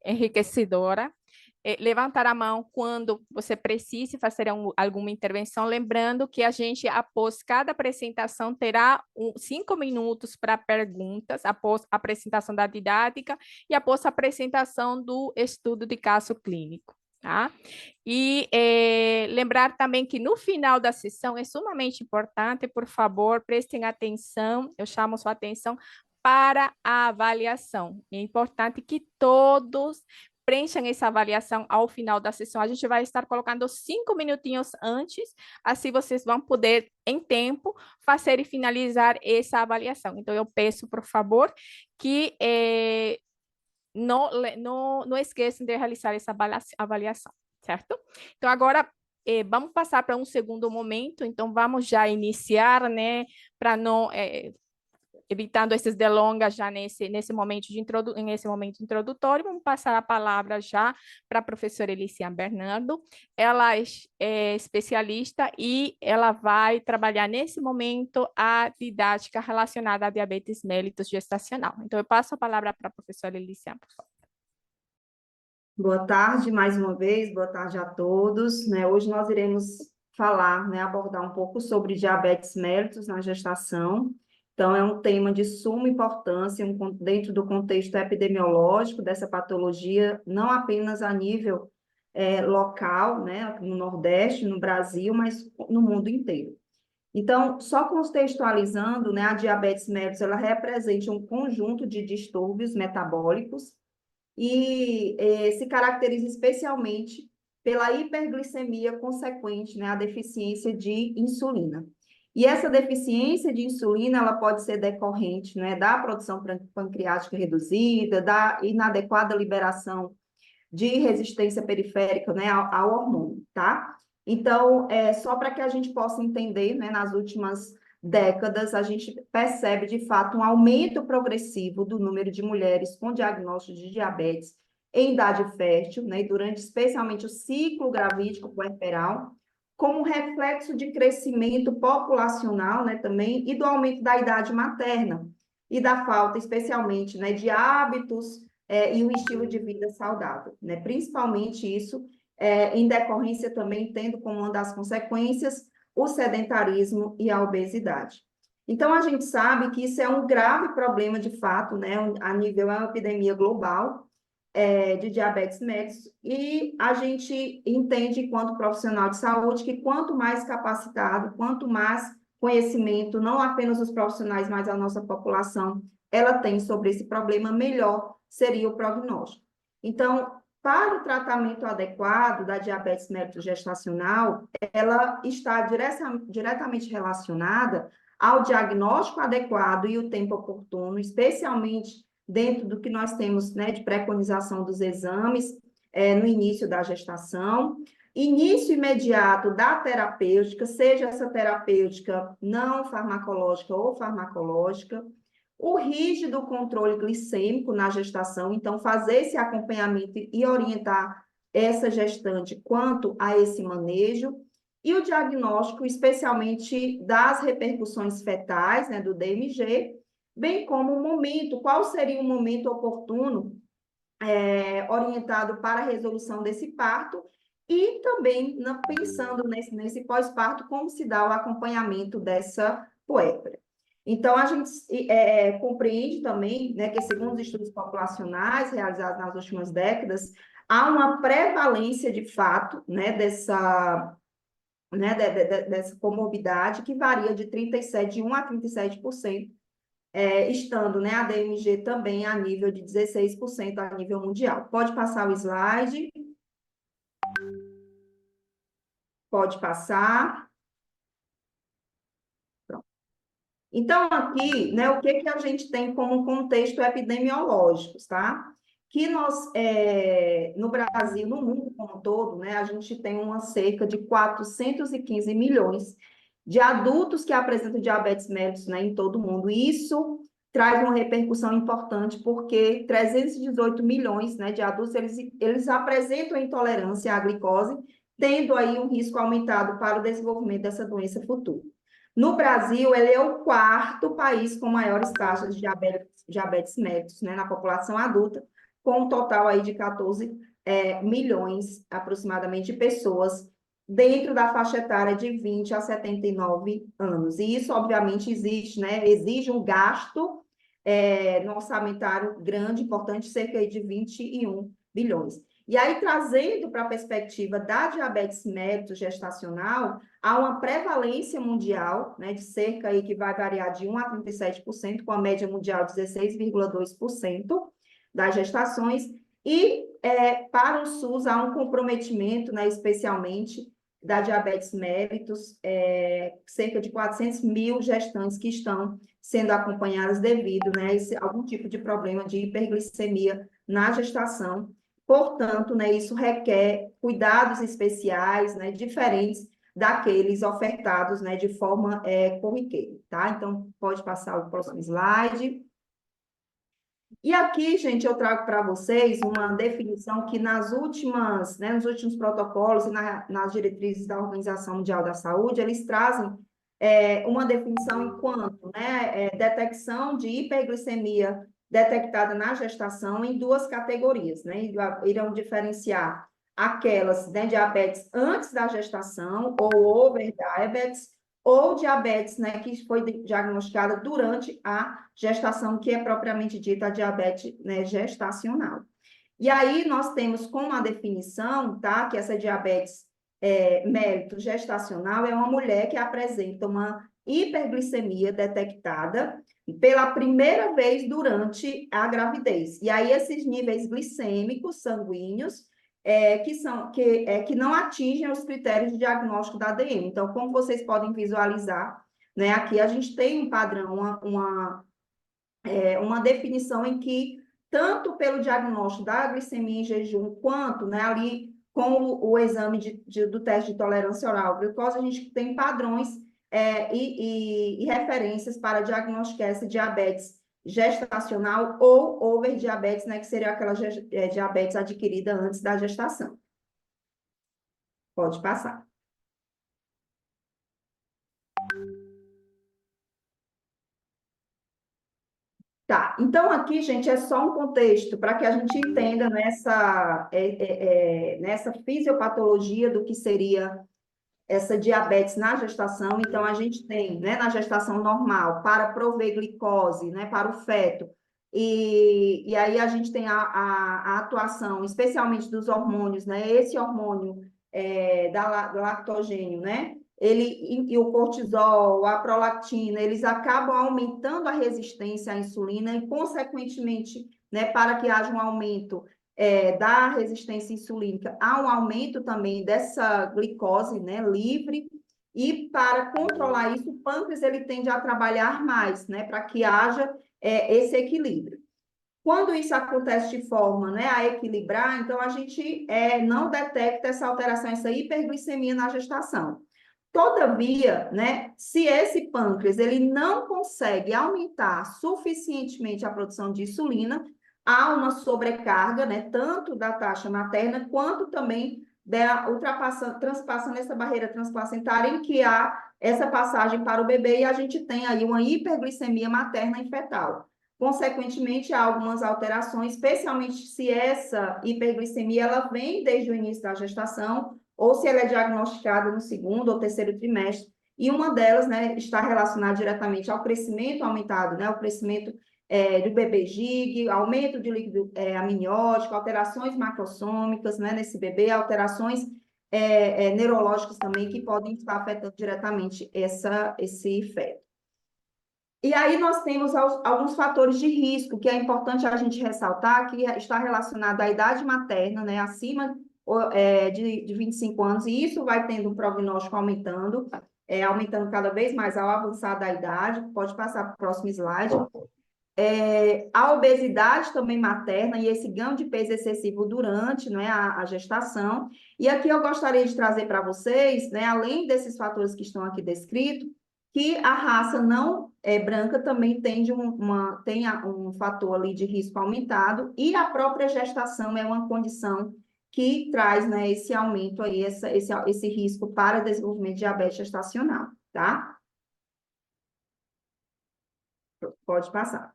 enriquecedora. Levantar a mão quando você precise fazer alguma intervenção, lembrando que a gente, após cada apresentação, terá 5 minutos para perguntas, após a apresentação da didática e após a apresentação do estudo de caso clínico. Tá? E lembrar também que no final da sessão é sumamente importante, por favor, prestem atenção, eu chamo sua atenção para a avaliação. É importante que todos preencham essa avaliação ao final da sessão. A gente vai estar colocando 5 minutinhos antes, assim vocês vão poder, em tempo, fazer e finalizar essa avaliação. Então, eu peço, por favor, que não esqueçam de realizar essa avaliação, certo? Então, agora, vamos passar para um segundo momento. Então, vamos já iniciar, né, para não... evitando esses delongas já nesse momento introdutório, vamos passar a palavra já para a professora Eliciane Bernardo. Ela é especialista e ela vai trabalhar nesse momento a didática relacionada a diabetes mellitus gestacional. Então, eu passo a palavra para a professora Eliciane, por favor. Boa tarde, mais uma vez, boa tarde a todos. Hoje nós iremos falar, abordar um pouco sobre diabetes mellitus na gestação. Então, é um tema de suma importância dentro do contexto epidemiológico dessa patologia, não apenas a nível local, no Nordeste, no Brasil, mas no mundo inteiro. Então, só contextualizando, a diabetes mellitus, ela representa um conjunto de distúrbios metabólicos e se caracteriza especialmente pela hiperglicemia consequente, à deficiência de insulina. E essa deficiência de insulina, ela pode ser decorrente, da produção pancreática reduzida, da inadequada liberação de resistência periférica, ao hormônio, tá? Então, só para que a gente possa entender, nas últimas décadas, a gente percebe, de fato, um aumento progressivo do número de mulheres com diagnóstico de diabetes em idade fértil, e durante especialmente o ciclo gravídico puerperal, como reflexo de crescimento populacional, também, e do aumento da idade materna, e da falta, especialmente, de hábitos e um estilo de vida saudável, principalmente isso, em decorrência também, tendo como uma das consequências o sedentarismo e a obesidade. Então, a gente sabe que isso é um grave problema, de fato, a nível é uma epidemia global de diabetes mellitus, e a gente entende, enquanto profissional de saúde, que quanto mais capacitado, quanto mais conhecimento, não apenas os profissionais, mas a nossa população, ela tem sobre esse problema, melhor seria o prognóstico. Então, para o tratamento adequado da diabetes mellitus gestacional, ela está diretamente relacionada ao diagnóstico adequado e o tempo oportuno, especialmente dentro do que nós temos, de preconização dos exames no início da gestação, início imediato da terapêutica, seja essa terapêutica não farmacológica ou farmacológica, o rígido controle glicêmico na gestação, então fazer esse acompanhamento e orientar essa gestante quanto a esse manejo, e o diagnóstico, especialmente das repercussões fetais, do DMG, bem como o momento, qual seria o momento oportuno orientado para a resolução desse parto, e também pensando nesse pós-parto, como se dá o acompanhamento dessa puérpera. Então, a gente compreende também, que segundo os estudos populacionais realizados nas últimas décadas, há uma prevalência, de fato, dessa comorbidade, que varia de 1 a 37%, estando, a DMG também a nível de 16% a nível mundial. Pode passar o slide. Pode passar. Pronto. Então, aqui, o que a gente tem como contexto epidemiológico, tá? Que nós, no Brasil, no mundo como um todo, a gente tem uma cerca de 415 milhões de adultos que apresentam diabetes mellitus, em todo o mundo. E isso traz uma repercussão importante, porque 318 milhões, de adultos, eles apresentam intolerância à glicose, tendo aí um risco aumentado para o desenvolvimento dessa doença futura. No Brasil, ele é o 4º país com maiores taxas de diabetes mellitus, na população adulta, com um total aí de 14 milhões, aproximadamente, de pessoas dentro da faixa etária de 20 a 79 anos. E isso, obviamente, exige um gasto no orçamentário grande, importante, cerca de 21 bilhões. E aí, trazendo para a perspectiva da diabetes mellitus gestacional, há uma prevalência mundial, né, de cerca aí, que vai variar de 1 a 37%, com a média mundial de 16,2% das gestações, e para o SUS há um comprometimento, né, especialmente da diabetes mellitus, cerca de 400 mil gestantes que estão sendo acompanhadas devido, né, a algum tipo de problema de hiperglicemia na gestação. Portanto, né, isso requer cuidados especiais, né, diferentes daqueles ofertados, né, de forma corriqueira, tá? Então, pode passar o próximo slide. E aqui, gente, eu trago para vocês uma definição que nos últimos protocolos e nas diretrizes da Organização Mundial da Saúde, eles trazem uma definição enquanto, né, detecção de hiperglicemia detectada na gestação em duas categorias, né? Irão diferenciar aquelas, né, diabetes antes da gestação, ou over diabetes, ou diabetes, né, que foi diagnosticada durante a gestação, que é propriamente dita a diabetes, né, gestacional. E aí nós temos como a definição, tá, que essa diabetes mellitus gestacional é uma mulher que apresenta uma hiperglicemia detectada pela primeira vez durante a gravidez. E aí esses níveis glicêmicos sanguíneos que não atingem os critérios de diagnóstico da DM. Então, como vocês podem visualizar, né, aqui a gente tem um padrão, uma definição em que, tanto pelo diagnóstico da glicemia em jejum, quanto, né, ali com o exame do teste de tolerância oral à glicose, a gente tem padrões e referências para diagnosticar essa diabetes gestacional ou over diabetes, né, que seria aquela diabetes adquirida antes da gestação. Pode passar. Tá, então aqui, gente, é só um contexto para que a gente entenda nessa fisiopatologia do que seria essa diabetes na gestação. Então, a gente tem, né, na gestação normal, para prover glicose, né, para o feto, e aí a gente tem a atuação, especialmente dos hormônios, né, esse hormônio do lactogênio, né, e o cortisol, a prolactina, eles acabam aumentando a resistência à insulina e, consequentemente, né, para que haja um aumento da resistência insulínica, há um aumento também dessa glicose, né, livre, e para controlar isso, o pâncreas ele tende a trabalhar mais, né, para que haja esse equilíbrio. Quando isso acontece de forma, né, a equilibrar, então a gente não detecta essa alteração, essa hiperglicemia na gestação. Todavia, né, se esse pâncreas ele não consegue aumentar suficientemente a produção de insulina, há uma sobrecarga, né, tanto da taxa materna quanto também transpassando essa barreira transplacentária, em que há essa passagem para o bebê, e a gente tem aí uma hiperglicemia materna e fetal. Consequentemente, há algumas alterações, especialmente se essa hiperglicemia ela vem desde o início da gestação, ou se ela é diagnosticada no segundo ou terceiro trimestre, e uma delas, né, está relacionada diretamente ao crescimento aumentado, né, o crescimento do bebê GIG, aumento de líquido amniótico, alterações macrossômicas, né, nesse bebê, alterações neurológicas também, que podem estar afetando diretamente esse feto. E aí nós temos alguns fatores de risco, que é importante a gente ressaltar, que está relacionado à idade materna, né, acima de 25 anos, e isso vai tendo um prognóstico aumentando cada vez mais ao avançar da idade. Pode passar para o próximo slide. A obesidade também materna e esse ganho de peso excessivo durante, né, a gestação. E aqui eu gostaria de trazer para vocês, né, além desses fatores que estão aqui descritos, que a raça não branca também tem um fator ali de risco aumentado, e a própria gestação é uma condição que traz, né, esse aumento aí, esse risco para desenvolvimento de diabetes gestacional, tá? Pode passar.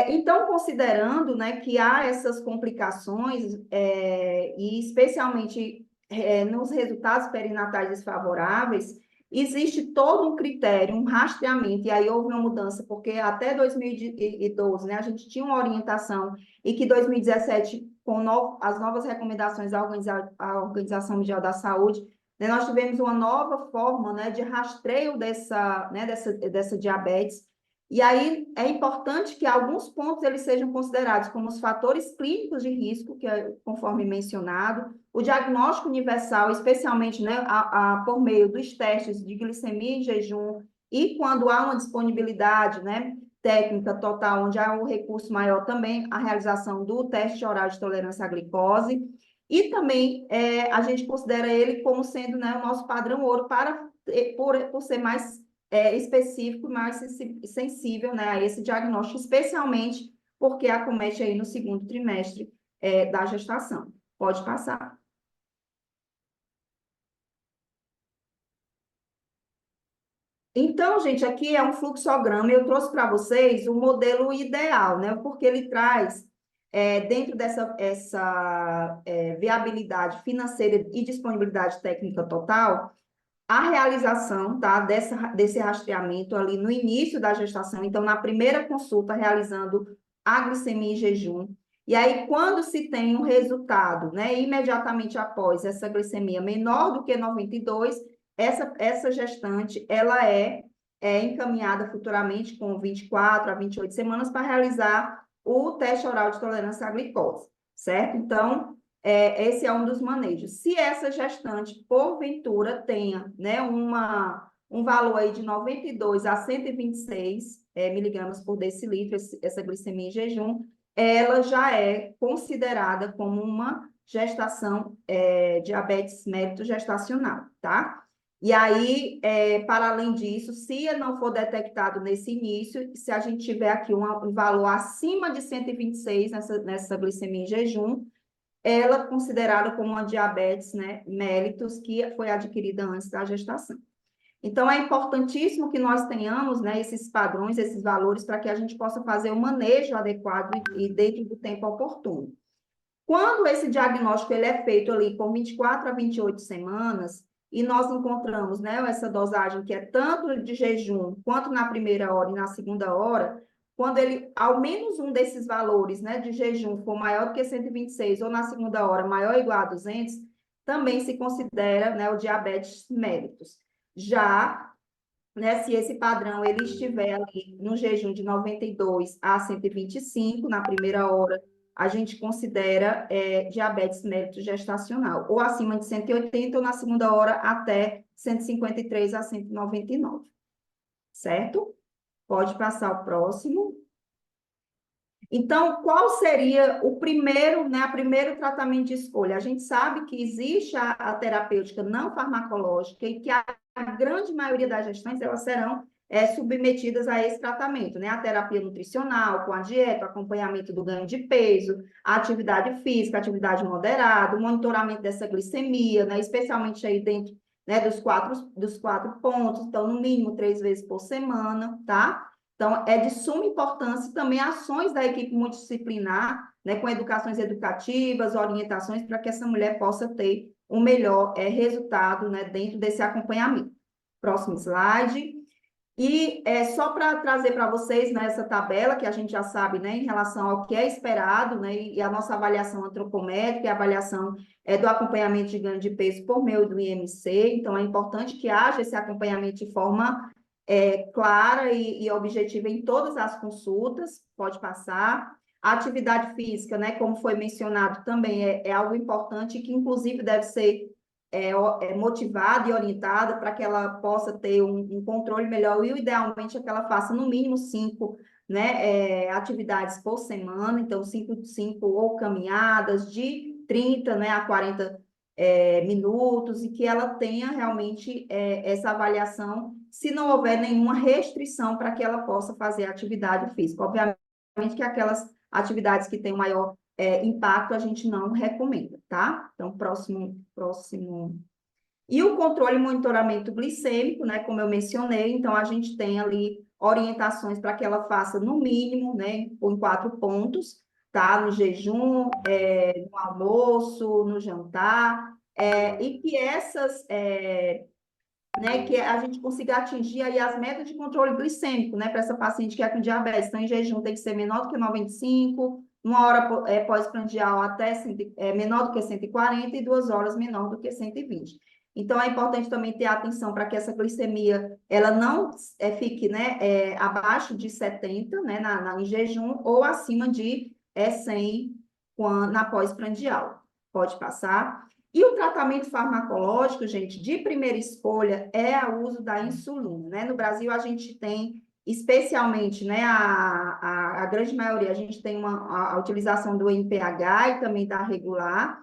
Então, considerando, né, que há essas complicações, e especialmente nos resultados perinatais desfavoráveis, existe todo um critério, um rastreamento, e aí houve uma mudança, porque até 2012, né, a gente tinha uma orientação, e que 2017, com as novas recomendações da Organização Mundial da Saúde, né, nós tivemos uma nova forma, né, de rastreio dessa diabetes. E aí é importante que alguns pontos eles sejam considerados como os fatores clínicos de risco, que é conforme mencionado, o diagnóstico universal, especialmente, né, por meio dos testes de glicemia em jejum, e quando há uma disponibilidade, né, técnica total, onde há um recurso maior também, a realização do teste oral de tolerância à glicose, e também a gente considera ele como sendo, né, o nosso padrão ouro por ser mais específico, mais sensível, né, a esse diagnóstico, especialmente porque acomete aí no segundo trimestre da gestação. Pode passar. Então, gente, aqui é um fluxograma, eu trouxe para vocês o modelo ideal, né, porque ele traz, dentro dessa viabilidade financeira e disponibilidade técnica total, a realização, tá, desse rastreamento ali no início da gestação, então, na primeira consulta, realizando a glicemia em jejum, e aí, quando se tem um resultado, né, imediatamente após essa glicemia menor do que 92, essa gestante, ela encaminhada futuramente com 24 a 28 semanas para realizar o teste oral de tolerância à glicose, certo? Então, esse é um dos manejos. Se essa gestante, porventura, tenha, né, um valor aí de 92 a 126 miligramas por decilitro, essa glicemia em jejum, ela já é considerada como uma gestação, diabetes mellitus gestacional, tá? E aí, para além disso, se não for detectado nesse início, se a gente tiver aqui um valor acima de 126 nessa glicemia em jejum, ela é considerada como uma diabetes, né, mellitus, que foi adquirida antes da gestação. Então, é importantíssimo que nós tenhamos, né, esses padrões, esses valores, para que a gente possa fazer o manejo adequado e dentro do tempo oportuno. Quando esse diagnóstico ele é feito ali com 24 a 28 semanas, e nós encontramos, né, essa dosagem que é tanto de jejum, quanto na primeira hora e na segunda hora, quando ele, ao menos um desses valores, né, de jejum for maior do que 126, ou na segunda hora maior ou igual a 200, também se considera, né, o diabetes mellitus. Já, né, se esse padrão ele estiver ali no jejum de 92 a 125 na primeira hora, a gente considera diabetes mellitus gestacional, ou acima de 180, ou na segunda hora até 153 a 199, certo? Pode passar o próximo. Então, qual seria o primeiro, né, primeiro tratamento de escolha? A gente sabe que existe a terapêutica não farmacológica e que a grande maioria das gestantes elas serão submetidas a esse tratamento, né? A terapia nutricional, com a dieta, o acompanhamento do ganho de peso, a atividade física, a atividade moderada, o monitoramento dessa glicemia, né? Especialmente aí dentro, né, dos quatro pontos, então, no mínimo 3 vezes por semana, tá? Então, é de suma importância também ações da equipe multidisciplinar, né, com educações educativas, orientações, para que essa mulher possa ter um melhor resultado, né, dentro desse acompanhamento. Próximo slide. E só para trazer para vocês, né, essa tabela, que a gente já sabe, né, em relação ao que é esperado, né, e a nossa avaliação antropométrica e a avaliação do acompanhamento de ganho de peso por meio do IMC. Então, é importante que haja esse acompanhamento de forma clara e objetiva em todas as consultas, pode passar. A atividade física, né, como foi mencionado, também é algo importante que, inclusive, deve ser motivada e orientada para que ela possa ter um controle melhor e, idealmente, que ela faça, no mínimo, 5, né, atividades por semana, então, 5 ou caminhadas de 30, né, a 40 minutos, e que ela tenha realmente essa avaliação, se não houver nenhuma restrição para que ela possa fazer atividade física. Obviamente que aquelas atividades que têm maior impacto a gente não recomenda, tá? Então, próximo. E o controle e monitoramento glicêmico, né, como eu mencionei, então a gente tem ali, orientações para que ela faça no mínimo, né, em 4 pontos, tá? No jejum, no almoço, no jantar, e que né, que a gente consiga atingir aí as metas de controle glicêmico, né, para essa paciente que é com diabetes. Então, em jejum tem que ser menor do que 95, uma hora pós-prandial até menor do que 140 e 2 horas menor do que 120. Então, é importante também ter atenção para que essa glicemia ela não fique, né, abaixo de 70, né, em jejum, ou acima de 100 na pós-prandial. Pode passar. E o tratamento farmacológico, gente, de primeira escolha é o uso da insulina, né? No Brasil, a gente tem, especialmente, né, a grande maioria, a gente tem a utilização do NPH e também da regular,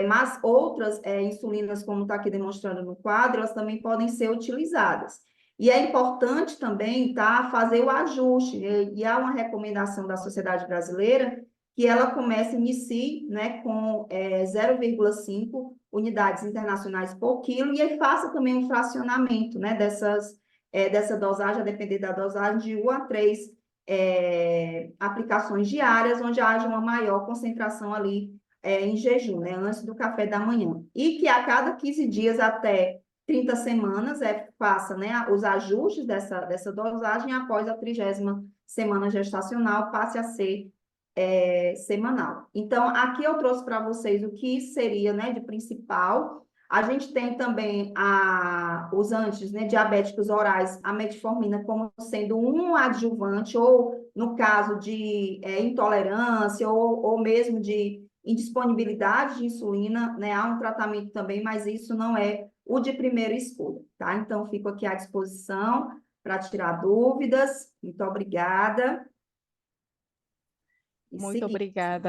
mas outras insulinas, como está aqui demonstrando no quadro, elas também podem ser utilizadas. E é importante também, tá, fazer o ajuste, e há uma recomendação da Sociedade Brasileira que ela inicie, né, com 0,5 unidades internacionais por quilo, e aí faça também um fracionamento, né, dessa dosagem, a depender da dosagem, de 1 a 3 aplicações diárias, onde haja uma maior concentração ali em jejum, né, antes do café da manhã. E que a cada 15 dias até 30 semanas faça, né, os ajustes dessa dosagem, após a 30ª semana gestacional passe a ser semanal. Então, aqui eu trouxe para vocês o que seria, né, de principal. A gente tem também os diabéticos orais, a metformina como sendo um adjuvante, ou no caso de intolerância, ou mesmo de indisponibilidade de insulina, né, há um tratamento também, mas isso não é o de primeira escolha, tá? Então, fico aqui à disposição para tirar dúvidas. Muito obrigada. Muito obrigada.